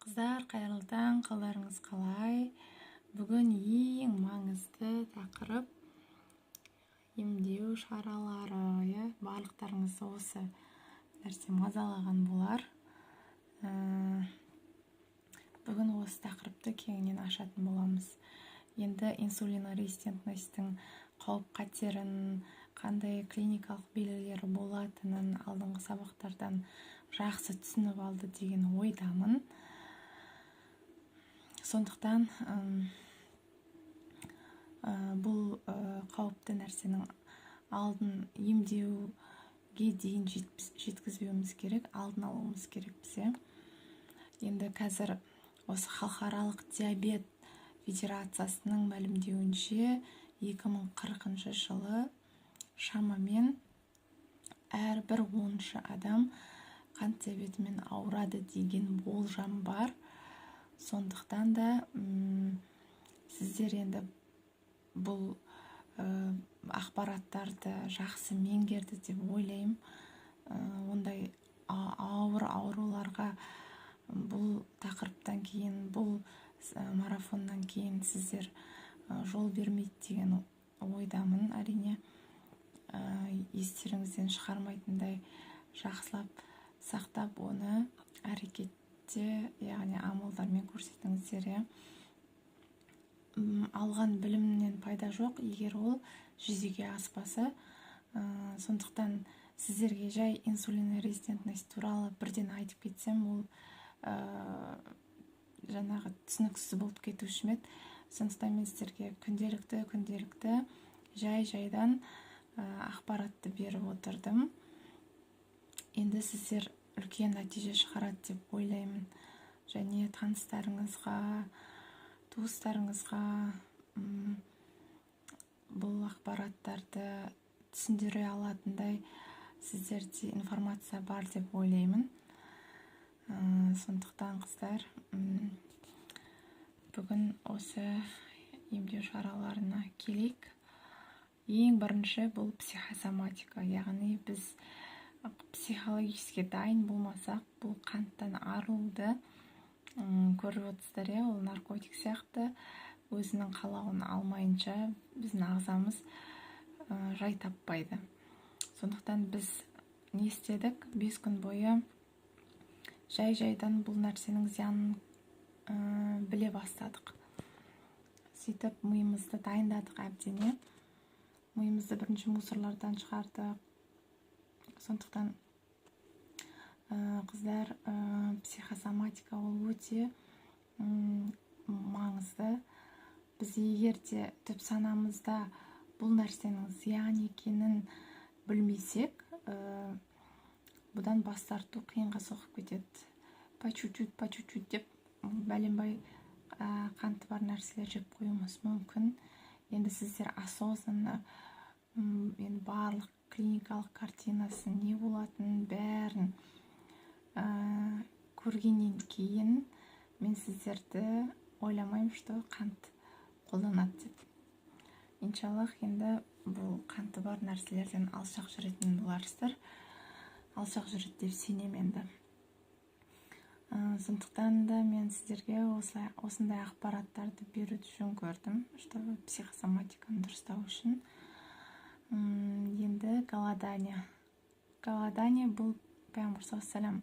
Қыздар, қайырлы таң, қалдарыңыз қалай? Бүгін ең маңызды тақырып емдеу шаралары. Барлықтарыңызды осы нәрсе мазалаған болар. Бүгін осы тақырыпты кеңінен ашатын боламыз. Енді инсулинорезистентностьтің қауіп-қатерін, қандай клиникалық белгілері болатынын алдыңғы сабақтардан жақсы түсініп алды деген ойдамын. Сондықтан бұл қауіпті нәрсенің алдын емдеуге дейін жеткізбеуіміз керек, алдын алуымыз керек бізе. Енді қазір осы халықаралық диабет федерациясының мәлімдеуінше 2040 жылы шамамен әрбір 10-шы адам қант диабетімен ауырады деген болжам бар. Сондықтан да сіздер енді бұл ақпараттарды жақсы меңгерді деп ойлаймын. Ондай ауыр ауруларға бұл тақырыптан кейін, бұл марафоннан кейін сіздер жол бермейді деген ойдамын. Әрине, естеріңізден шығармайтындай жақсылап сақтап, оны әрекетте, яғни амалдармен көрсетіңіздер. Алған білімнен пайда жоқ, егер ол жүзеге аспаса. Сондықтан сіздерге жай инсулинорезистентность туралы бірден айтып кетсем, ол жаңағы түсініксіз болып кетуші ме еді. Сондықтан мен сіздерге күнделікті жайдан ақпаратты беріп отырдым. Енді сіздер үлкен нәтиже шығарады деп ойлаймын. Және таныстарыңызға, туыстарыңызға бұл ақпараттарды түсіндіре алатындай сіздерде информация бар деп ойлаймын. Сондықтан қыздар, бүгін осы емдеу шараларына келейік. Ең бірінші бұл психосоматика, яғни біз психологически дайын болмасақ, бұл қанттан арылуды көріп отырсыздар. Ол наркотик сияқты, өзінің қалауын алмайынша біздің ағзамыз жай таппайды. Сондықтан біз не істедік? 5 күн бойы жайдан бұл нәрсенің зиянын біле бастадық. Сөйтіп миымызды дайындадық әбден. Миымызды бірінші мусорлардан шығардық. Сондықтан қыздар, психосоматика ол өте маңызды. Біз егер де түп санамызда бұл нәрсенің зиян екенін білмесек, бұдан бас тарту қиынға соғып кетеді. По чуть-чуть деп бәленбай қанты бар нәрселер жеп қоюымыз мүмкін. Енді сіздер осознанно барлық клиникалық картинасын, не болатынын бәрін көргеннен кейін мен сіздерді ойламаймын, что қант қолданады деп. Иншаллах, енді бұл қанты бар нәрселерден алшақ жүретін боларсыздар. Алшақ жүреді деп сенемін енді. Сондықтан да мен сіздерге осындай ақпараттарды беруді жөн көрдім, чтобы психосоматиканы дұрыстау үшін. Енді голодание. Голодание бұл Пайғамбар саллаллаху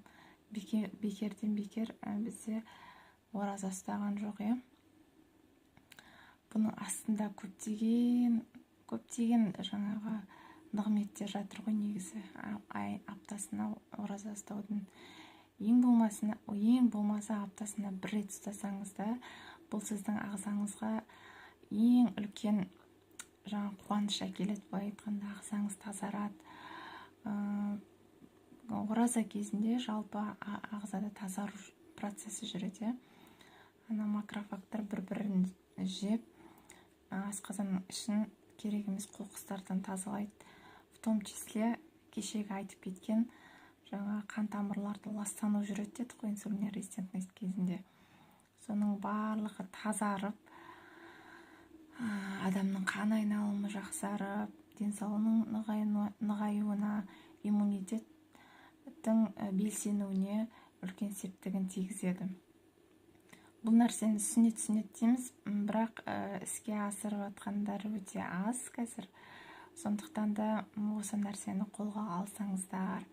алейхи вассалам бекерден бекер бізде ораза ұстаған жоқ. Бұның астында көптеген жаңағы нығметтер жатыр ғой негізі. Аптасына ораза ұстаудың ең болмаса аптасына 1 рет ұстасаңыз да, бұл сіздің ағзаңызға ең үлкен қуаныш әкеледі. Былай айтқанда ағзаңыз тазарады. Ораза кезінде жалпы ағзада тазару процесі жүреді. Макрофагтар бір-бірін жеп, асқазанның ішін керек емес қоқыстардан тазалайды. В том числе кешегі айтып кеткен қан тамырларды ластану жүреді деді ғой инсулинорезистентность кезінде. Соның барлығы тазарып, адамның қан айналымы жақсарып, денсаулығының нығаюына, иммунитеттің белсенуіне үлкен септігін тигізеді. бұл нәрсені сүннет дейміз, бірақ іске асырып жатқандар өте аз қазір. Сондықтан да осы нәрсені қолға алсаңыздар,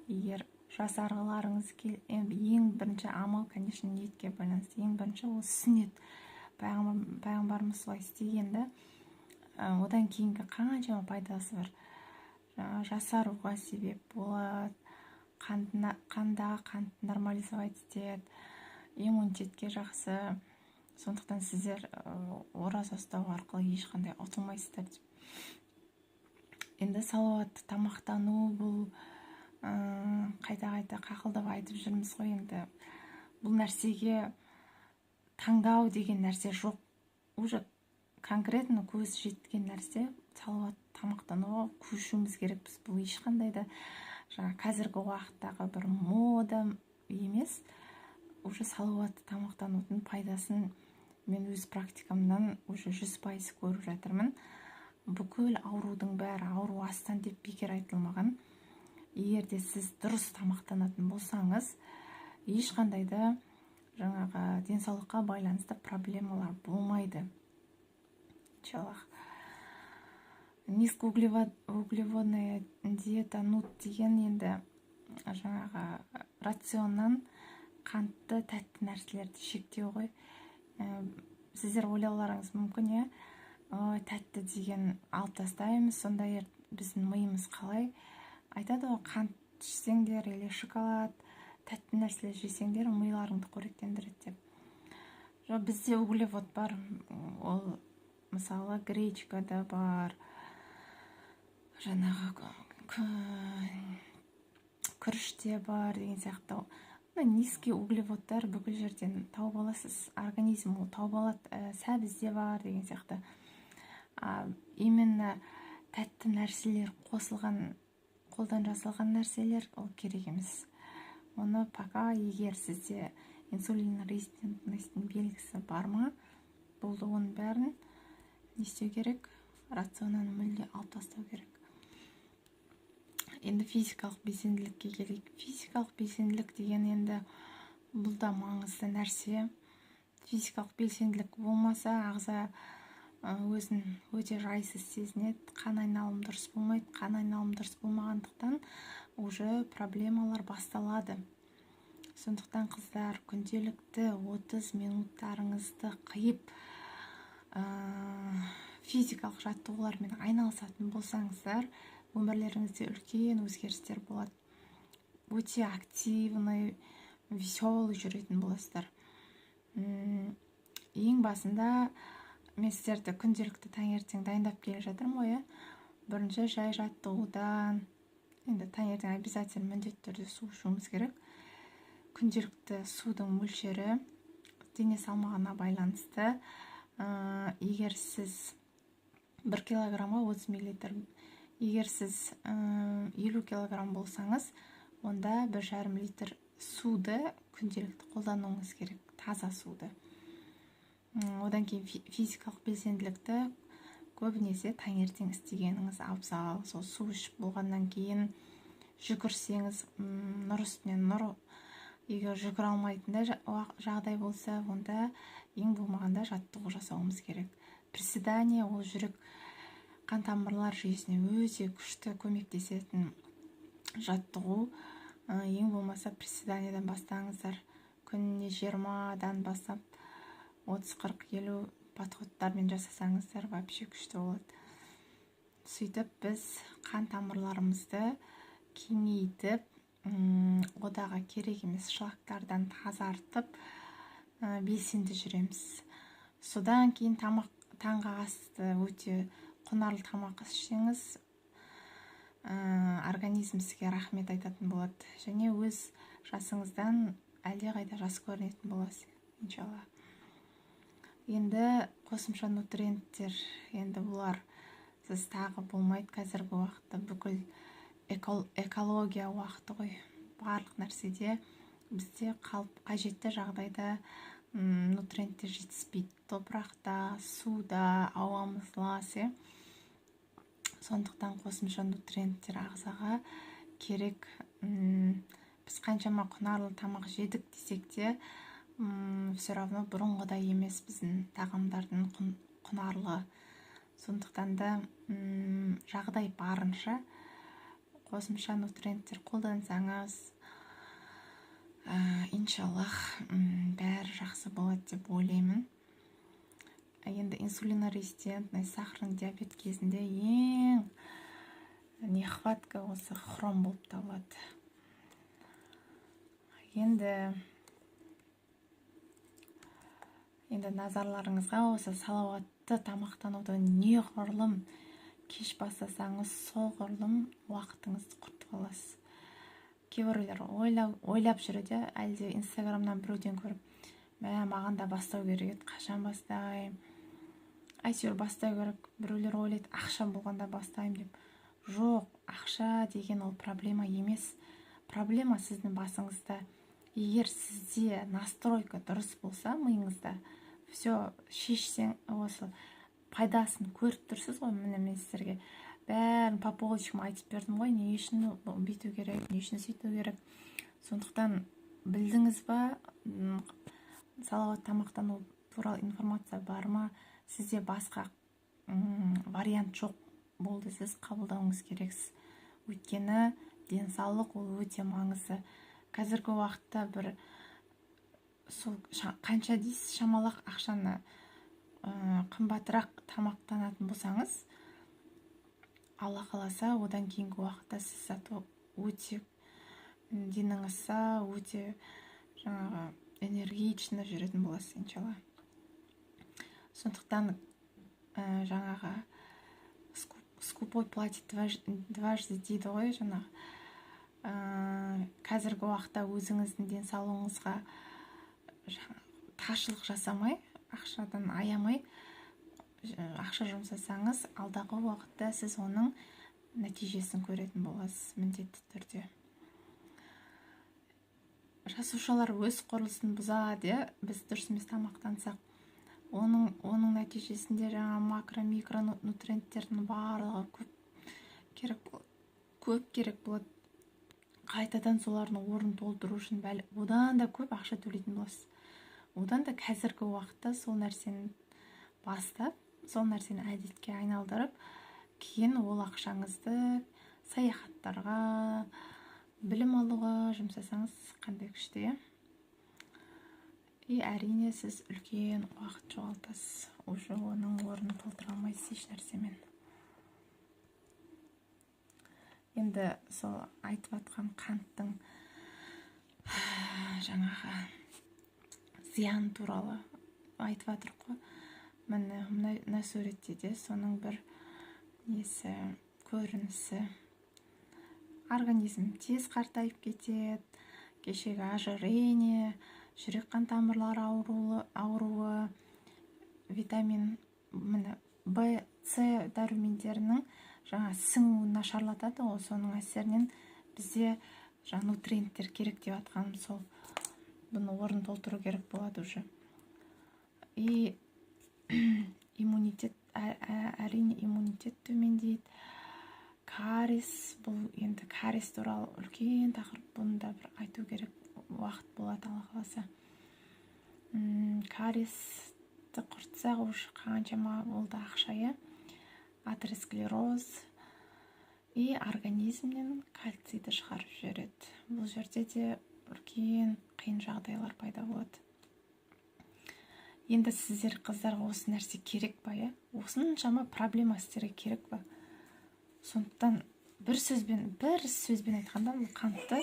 егер жасарғыларыңыз ең бірінші амал, конечно, ниетке байланысты. Ең бірінші ол сүннет. Пайғамбарымыз солай істегенді. Одан кейінгі қаншама пайдасы бар. Жасаруға себеп болады, қандағы қантты нормализовать етеді, иммунитетке жақсы. Сондықтан сіздер ораза ұстау арқылы ешқандай ұтылмайсыздар деп. Енді салауатты тамақтану бұл қайта қақылдап айтып жүрміз ғой. Енді бұл нәрсеге таңдау деген нәрсе жоқ. Уже конкретно көз жеткен нәрсе салауатты тамақтануға көшуіміз керекпіз. Бұл ешқандай да қазіргі уақыттағы бір мода емес. Уже салауатты тамақтанудың пайдасын мен өз практикамнан уже 100% көріп жатырмын. Бүкіл аурудың бәрі ауру астан деп бекер айтылмаған. Егер де сіз дұрыс тамақтанатын болсаңыз, ешқандай да жаңағы денсаулыққа байланысты проблемалар болмайды. Иншаллах. Низкоуглеводная диета нут деген енді жаңағы рационнан қантты, тәтті нәрселерді шектеу ғой. Сіздер ойлауларыңыз мүмкін, тәтті деген алып тастаймыз, сонда біздің миымыз қалай айтады ғой, қант ішсеңдер или шоколад, тәтті нәрселер жесеңдер миларыңды қоректендіреді деп. Бізде углевод бар, ол мысалы гречкада бар, жаңағы күріште бар деген сияқты. Низкий углеводтар бүкіл жерден тауып аласыз, организм ол тауып алады, сәбізде бар деген сияқты. Именно тәтті нәрселер қосылған, қолдан жасалған нәрселер ол керек емес. Оны пока егер сізде инсулин резистентностьтың белгісі бар ма, болды, оның бәрін не істеу керек? Рационнан мүлде алып тастау керек. Енді физикалық белсенділікке келейік. Физикалық белсенділік деген енді бұл да маңызды нәрсе. Физикалық белсенділік болмаса ағза өзін өте жайсыз сезінеді, қан айналымы дұрыс болмайды. Қан айналымы дұрыс болмағандықтан уже проблемалар басталады. Сондықтан қыздар, күнделікті 30 минуттарыңызды қиып физикалық жаттығулармен айналысатын болсаңыздар, өмірлеріңізде үлкен өзгерістер болады. Өте активный, веселый жүретін боласыздар. Ең басында мен сіздерді күнделікті таңертең дайындап келе жатырмын ғой. Бірінші жай жаттығудан, енді таңертең обязательно міндетті түрде су ішуіміз керек. Күнделікті судың мөлшері дене салмағына байланысты. Егер сіз 1 килограммға 30 миллилитр, егер сіз 50 килограмм болсаңыз, онда 1,5 литр суды күнделікті қолдануыңыз керек, таза суды. Одан кейін физикалық белсенділікті көбінесе таңертең істегеніңіз абзал. Сол су ішіп болғаннан кейін жүгірсеңіз, нұр үстінен нұр. Егер жүгіре алмайтындай жағдай болса, онда ең болмағанда жаттығу жасауымыз керек. Приседание ол жүрек қан тамырлар жүйесіне өте күшті көмектесетін жаттығу. Ең болмаса приседаниеден бастаңыздар. Күніне 20-дан бастап 30-40-50 подходтармен жасасаңыздар вообще күшті болады. Сөйтіп біз қан тамырларымызды кеңейтіп, одағы керек емес шлактардан тазартып, белсенді жүреміз. Содан кейін таңғы асты өте құнарлы тамақ ішсеңіз, организм сізге рахмет айтатын болады. Және өз жасыңыздан әлдеқайда жас көрінетін боласыз, иншалла. Енді қосымша нутриенттер, енді бұлар сіз тағы болмайды. Қазіргі уақытта бүкіл экология уақыты ғой. Барлық нәрседе бізде қажетті жағдайда нутриенттер жетіспейді. Топырақта, суда, ауамыз лас. Сондықтан қосымша нутриенттер ағзаға керек. Біз қаншама құнарлы тамақ жедік десек те, все равно бұрынғыдай емес біздің тағамдардың құнарлығы. Сондықтан да жағдай барынша қосымша нутриенттер қолдансаңыз, иншаллах, бәрі жақсы болады деп ойлаймын. Енді инсулинорезистентный сахарный диабет кезінде ең нехватка осы хром болып табылады. Енді назарларыңызға осы салауатты тамақтануды неғұрлым кеш бастасаңыз, соғұрлым уақытыңызды құртып аласыз. Кейбіреулер ойлап жүреді, әлде инстаграмнан біреуден көріп, маған да бастау керек еді, қашан бастаймын? Әйтеуір бастау керек. Біреулер ойлайды, ақша болғанда бастаймын деп. Жоқ, ақша деген ол проблема емес. Проблема сіздің басыңызда. Егер сізде настройка дұрыс болса, миыңызда, все шешсең, осы пайдасын көріп тұрсыз ғой. Міне мен сіздерге бәрін по полочкам айтып бердім ғой, не үшін бүйту керек, не үшін сөйту керек. Сондықтан білдіңіз ба, салауатты тамақтану туралы информация бар ма? Сізде басқа вариант жоқ, болды, сіз қабылдауыңыз керексіз. Өйткені денсаулық ол өте маңызды. Қазіргі уақытта бір сол қанша дейсіз, шамалақ ақшаны қымбатырақ тамақтанатын болсаңыз, Алла қаласа, одан кейінгі уақытта сіз өте деніңізді өте энергично жүретін боласыз, иншалла. Сондықтан скупой платит дважды дейді ғой, қазіргі уақытта өзіңіздің денсаулығыңызға таршылық жасамай, ақшадан аямай, ақша жұмсасаңыз, алдағы уақытта сіз оның нәтижесін көретін боласыз, міндетті түрде. Жасушалар өз құрылысын бұзады, біз дұрыс емес тамақтансақ, оның нәтижесінде макро-микро нутриенттердің барлығы көп керек болады. Қайтадан солардың орнын толтыру үшін одан да көп ақша төлейтін боласыз. Одан да қазіргі уақытта сол нәрсені бастап, сол нәрсені әдетке айналдырып, кейін ол ақшаңызды саяхаттарға, білім алуға жұмсасаңыз қандай күшті. Әрине сіз үлкен уақыт жоғалтасыз, уже оның орнын толтыра алмайсыз еш нәрсемен. Енді сол айтып атқан қанттың зиян туралы айтып атыр қой. Мына суретте де соның бір көрінісі. Организм тез қартайып кетеді, кешегі ожирение, жүрек қан тамырлары ауруы, витамин В, С дәрумендерінің сіңуін нашарлатады ғой, соның әсерінен бізде нутриенттер керек деп атқаным сол. Бұны орын толтыру керек болады уже. И иммунитет, әрине иммунитет төмендейді. Кариес, бұл енді кариес туралы үлкен тақырып, бұны да бір айту керек уақыт болады, Алла қаласа. Кариесті құртсақ уже қаншама болды ақша, атеросклероз и организмнен кальцийді шығарып жібереді. Бұл жерде де үлкен қиын жағдайлар пайда болады. Енді сіздер қыздарға осы нәрсе керек па? Осыншама проблема сіздерге керек па? Сондықтан бір сөзбен айтқанда, бұл қантты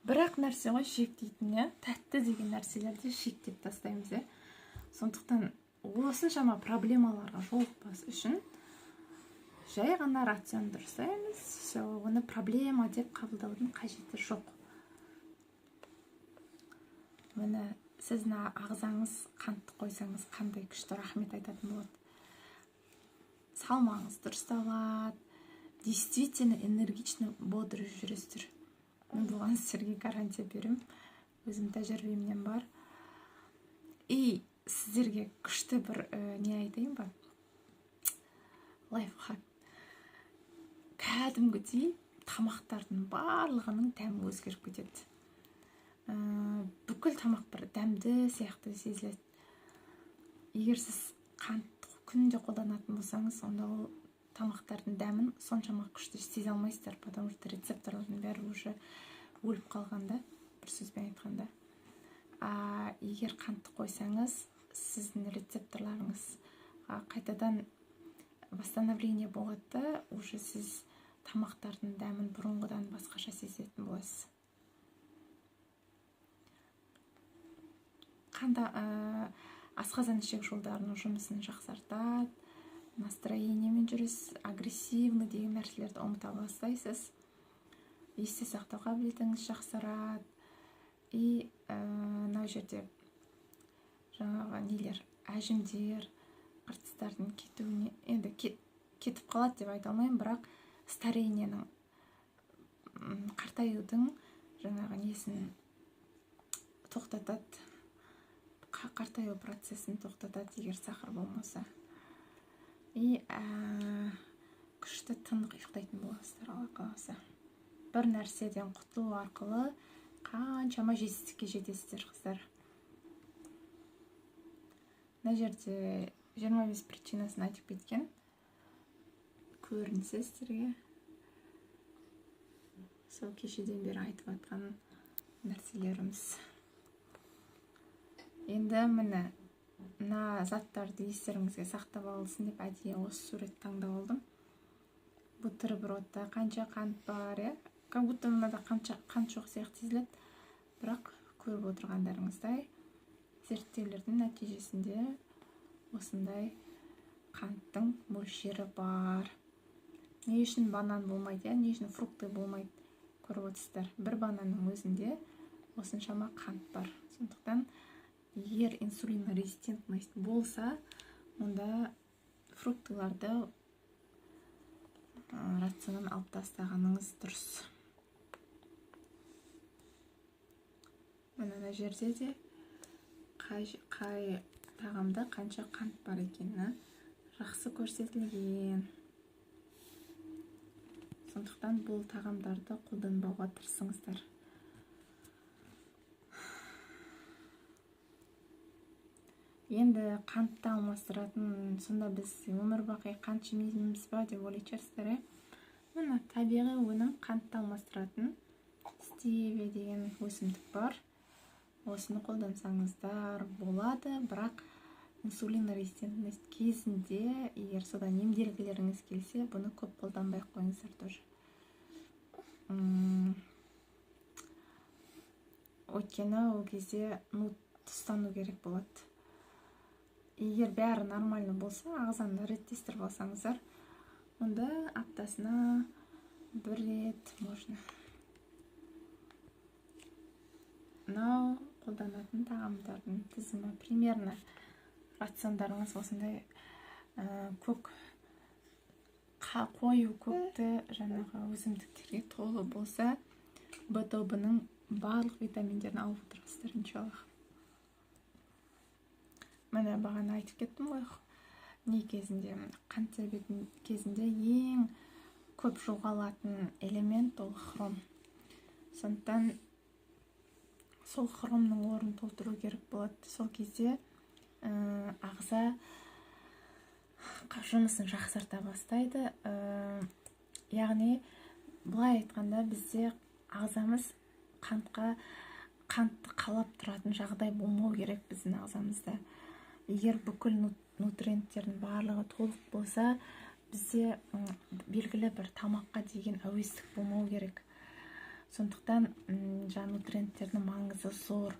бірақ нәрсе ғой шектейтін, тәтті деген нәрселерді шектеп тастаймыз. Сондықтан осыншама проблемаларға жолықпас үшін жай ғана рацион дұрыстаймыз, оны проблема деп қабылдаудың қажеті жоқ. Міне сіздің ағзаңыз қантты қойсаңыз қандай күшті рахмет айтатын болады. Салмағыңыз дұрысталады, действительно энергично бодро жүресіздер. Мен бұған сіздерге гарантия берем, өзім тәжірибемнен бар. И сіздерге күшті бір не айтайын ба? Лайфхак. Кәдімгідей тамақтардың барлығының тәмі өзгеріп кетеді. бүкіл тамақ бір дәмді сияқты сезіледі. Егер сіз қант күнде қолданатын болсаңыз, онда ол тамақтардың дәмін соншама күшті сезе алмайсыздар, потому что рецепторлардың бәрі уже өліп қалғанда, бір сөзбен айтқанда. Егер қантты қойсаңыз, сіздің рецепторларыңыз қайтадан восстановление болады, уже сіз тамақтардың дәмін бұрынғыдан басқаша сезетін боласыз. Асқазан ішек жолдарының жұмысын жақсартады, настроениемен жүресіз, агрессивный деген нәрселерді ұмыта бастайсыз, есте сақтау қабілетіңіз жақсарады. И мына жерде жаңағы нелер, әжімдер, қыртыстардың кетуіне, енді кетіп қалады деп айта алмаймын, бірақ старениенің, қартаюдың жаңағы несін тоқтатады, қартаю процесін тоқтатады, егер сахар болмаса. И күшті тынық ұйықтайтын боласыздар, Алла қаласа. Бір нәрседен құтылу арқылы қаншама жетістікке жетесіздер, қыздар. Мына жерде 25 причинасын айтып кеткен, көрінсе сіздерге. Сол кешеден бері айтып атқан нәрселеріміз. Енді міне, мына заттарды естеріңізге сақтап алсын деп әдейі осы сурет таңдап алдым. Бутербродта қанша қант бар, как будто мынада қант жоқ сияқты сезіледі, бірақ көріп отырғандарыңыздай зерттеулердің нәтижесінде осындай қанттың мөлшері бар. Не үшін банан болмайды, не үшін фрукты болмайды, көріп отырсыздар. Бір бананның өзінде осыншама қант бар. Сондықтан егер инсулин резистентность болса, онда фруктыларды рационнан алып тастағаныңыз дұрыс. Мына жерде де қай тағамда қанша қант бар екені жақсы көрсетілген. Сондықтан бұл тағамдарды қолданбауға тырысыңыздар. Енді қантты алмастыратын, сонда біз өмір бақи қант жемейміз ба деп ойлайтын шығарсыздар. Мына табиғи өнім қантты алмастыратын стевия деген өсімдік бар. Осыны қолдансаңыздар болады, бірақ инсулин резистентность кезінде, егер содан емделгілеріңіз келсе, бұны көп қолданбай қойыңыздар тоже. Өйткені ол кезде тұстану керек болады. Егер бәрі нормально болса, ағзаны реттестіріп алсаңыздар, онда аптасына бір рет можно. Мынау қолданатын тағамдардың тізімі. Примерно рациондарыңыз осындай қою көкті жаңағы өсімдіктерге толы болса, Б тобының барлық витаминдерін алып отырасыздар, иншаллах. Міне бағана айтып кеттім ғой, не кезінде, қант диабеті кезінде ең көп жоғалатын элемент ол хром. Сондықтан сол хромның орнын толтыру керек болады. Сол кезде ағза жұмысын жақсарта бастайды. Яғни, бұлай айтқанда бізде ағзамыз қантты қалап тұратын жағдай болмау керек біздің ағзамызда. Егер бүкіл нутриенттердің барлығы толық болса, бізде белгілі бір тамаққа деген әуестік болмау керек. Сондықтан нутриенттердің маңызы зор.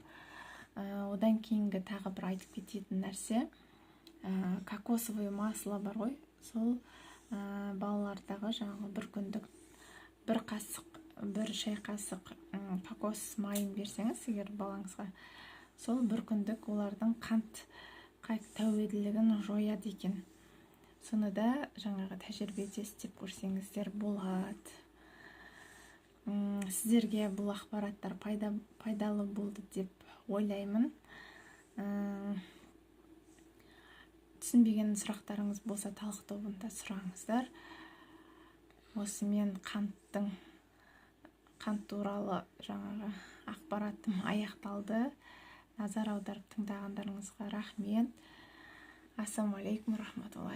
Одан кейінгі тағы бір айтып кететін нәрсе, кокосовое масло бар ғой, сол балалардағы жаңағы бір күндік бір шай қасық кокос майын берсеңіз, егер балаңызға, сол бір күндік олардың қант тәуелділігін жояды екен. Соны да жаңағы тәжірибеде істеп көрсеңіздер болады. Сіздерге бұл ақпараттар пайдалы болды деп ойлаймын. Түсінбеген сұрақтарыңыз болса, талқы тобында сұраңыздар. Осымен қант туралы жаңағы ақпаратым аяқталды. назар аударып тыңдағандарыңызға рахмет. Ассалаумағалейкум рахматуллахи.